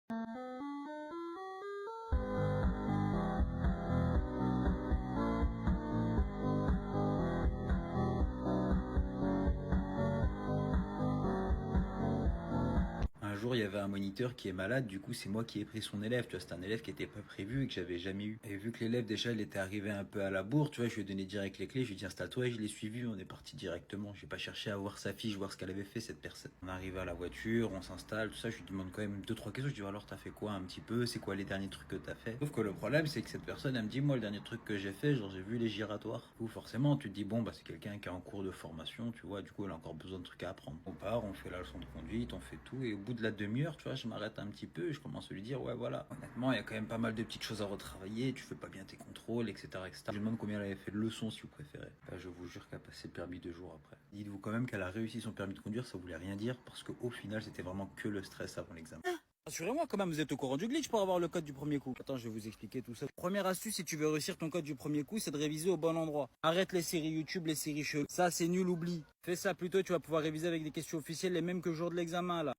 Un jour, il y avait un moniteur qui est malade, du coup, c'est moi qui ai pris son élève. Tu vois, c'est un élève qui était pas prévu et que j'avais jamais eu. Et vu que l'élève, déjà, il était arrivé un peu à la bourre, tu vois, je lui ai donné direct les clés, je lui ai dit installe-toi et je l'ai suivi, on est parti directement. J'ai pas cherché à voir sa fiche, voir ce qu'elle avait fait, cette personne. On arrive à la voiture, on s'installe, tout ça, je lui demande quand même deux, trois questions. Je dis alors, t'as fait quoi un petit peu? C'est quoi les derniers trucs que t'as fait? Sauf que le problème, c'est que cette personne, elle me dit, moi, le dernier truc que j'ai fait, genre, j'ai vu les giratoires. Du coup, forcément, tu te dis, bon, bah, c'est quelqu'un qui est en cours de formation, tu vois, du coup, elle a encore besoin de trucs à apprendre. On part, on fait la leçon de conduite, on fait tout, et au bout de la demi-heure, tu vois, je m'arrête un petit peu et je commence à lui dire, ouais, voilà, honnêtement, il y a quand même pas mal de petites choses à retravailler, tu fais pas bien tes contrôles, etc., etc. Je lui demande combien elle avait fait de leçons, si vous préférez. Bah, je vous jure qu'elle a passé le permis 2 jours après. Dites-vous quand même qu'elle a réussi son permis de conduire, ça voulait rien dire, parce qu'au final, c'était vraiment que le stress avant l'examen. Rassurez-moi quand même, vous êtes au courant du glitch pour avoir le code du premier coup. Attends, je vais vous expliquer tout ça. Première astuce, si tu veux réussir ton code du premier coup, c'est de réviser au bon endroit. Arrête les séries YouTube, les séries cheloues. Ça, c'est nul, oublie. Fais ça plutôt, tu vas pouvoir réviser avec des questions officielles les mêmes que le jour de l'examen là.